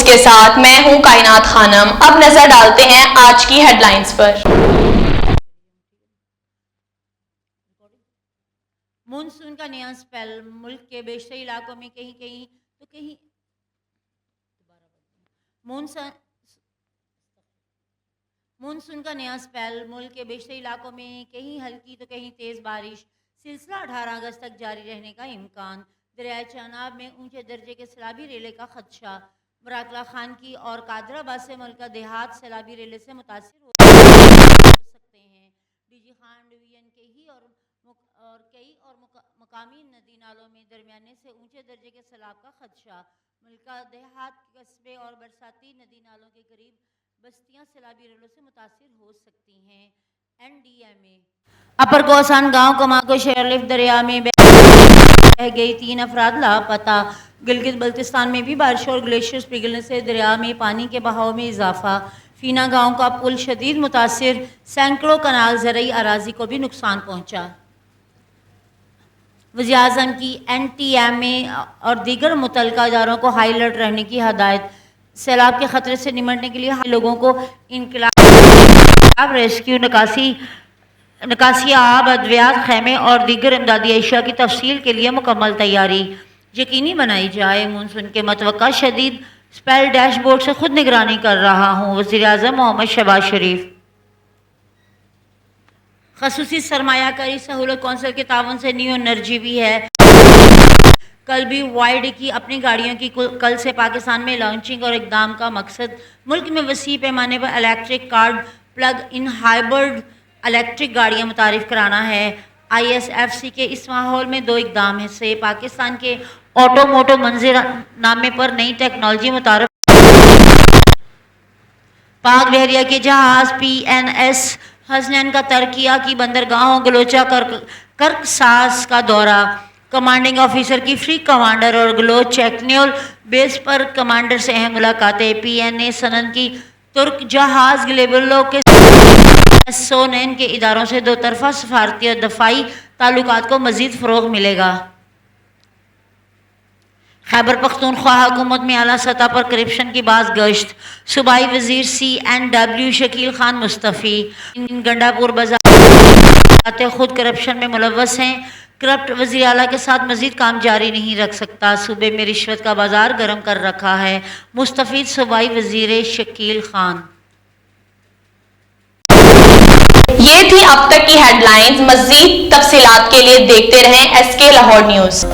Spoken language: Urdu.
کے ساتھ میں ہوں کائنات خانم۔ اب نظر ڈالتے ہیں آج کی ہیڈ لائنز پر۔ مونسون کا نیا اسپیل، ملک کے بیشتر علاقوں میں کہیں مونسون کا نیا اسپیل، ملک کے بیشتر علاقوں میں کہیں ہلکی تو کہیں تیز بارش، سلسلہ 18 اگست تک جاری رہنے کا امکان۔ دریائے چناب میں اونچے درجے کے سیلابی ریلے کا خدشہ، براکلا خان کی اور قادر آباد سے ملکہ دیہات سیلابی ریلے سے متاثر ہو سکتے ہیں۔ ڈی جی خان ڈویژن کئی اور مقامی ندی نالوں میں درمیانے سے اونچے درجے کے سیلاب کا خدشہ، ملکہ دیہات، قصبے اور برساتی ندی نالوں کے قریب بستیاں سیلابی ریلوں سے متاثر ہو سکتی ہیں۔ این ڈی ایم اے اپر کوسان گاؤں کماکو شیرلفٹ دریا میں بہہ گئی، 3 افراد لاپتہ۔ گلگت بلتستان میں بھی بارش اور گلیشیئرز پگھلنے سے دریا میں پانی کے بہاؤ میں اضافہ، فینا گاؤں کا پل شدید متاثر، سینکڑوں کنال زرعی اراضی کو بھی نقصان پہنچا۔ وزیراعظم کی این ٹی ایم اے اور دیگر متعلقہ اداروں کو ہائی الرٹ رہنے کی ہدایت، سیلاب کے خطرے سے نمٹنے کے لیے لوگوں کو انقلاب ریسکیو، نکاسی آب، ادویات، خیمے اور دیگر امدادی اشیاء کی تفصیل کے لیے مکمل تیاری یقینی بنائی جائے۔ مونسون کے متوقع شدید اسپیل ڈیش بورڈ سے خود نگرانی کر رہا ہوں، وزیراعظم محمد شہباز شریف۔ خصوصی سرمایہ کاری سہولت کونسل کے تعاون سے نیو انرجی بھی ہے۔ کل بھی وائڈ کی اپنی گاڑیوں کی کل سے پاکستان میں لانچنگ اور اقدام کا مقصد ملک میں وسیع پیمانے پر electric car plug in hybrid electric گاڑیاں متعارف کرانا ہے۔ آئی ایس ایف سی کے اس ماحول میں 2 اقدام سے پاکستان کے آٹو موٹو منظر نامے پر نئی ٹیکنالوجی متعارف۔ پاک بحریہ کے جہاز پی این ایس حسنین کا ترکیہ کی بندرگاہوں گلوچا کرکساس کا دورہ، کمانڈنگ آفیسر کی فری کمانڈر اور گلوچ چیکنیول بیس پر کمانڈر سے اہم ملاقاتیں۔ پی این اے سنن کی ترک جہاز گلیبلو کے سونین کے اداروں سے 2 طرفہ سفارتی اور دفاعی تعلقات کو مزید فروغ ملے گا۔ خیبر پختونخوا حکومت میں اعلیٰ سطح پر کرپشن کی باز گشت، صوبائی وزیر سی این ڈبلیو شکیل خان مستعفی۔ گنڈا پور بذات خود کرپشن میں ملوث ہیں، کرپٹ وزیر اعلیٰ کے ساتھ مزید کام جاری نہیں رکھ سکتا، صوبے میں رشوت کا بازار گرم کر رکھا ہے، مستفید صوبائی وزیر شکیل خان۔ یہ تھی اب تک کی ہیڈ لائنز۔ مزید تفصیلات کے لیے دیکھتے رہیں ایس کے لاہور نیوز۔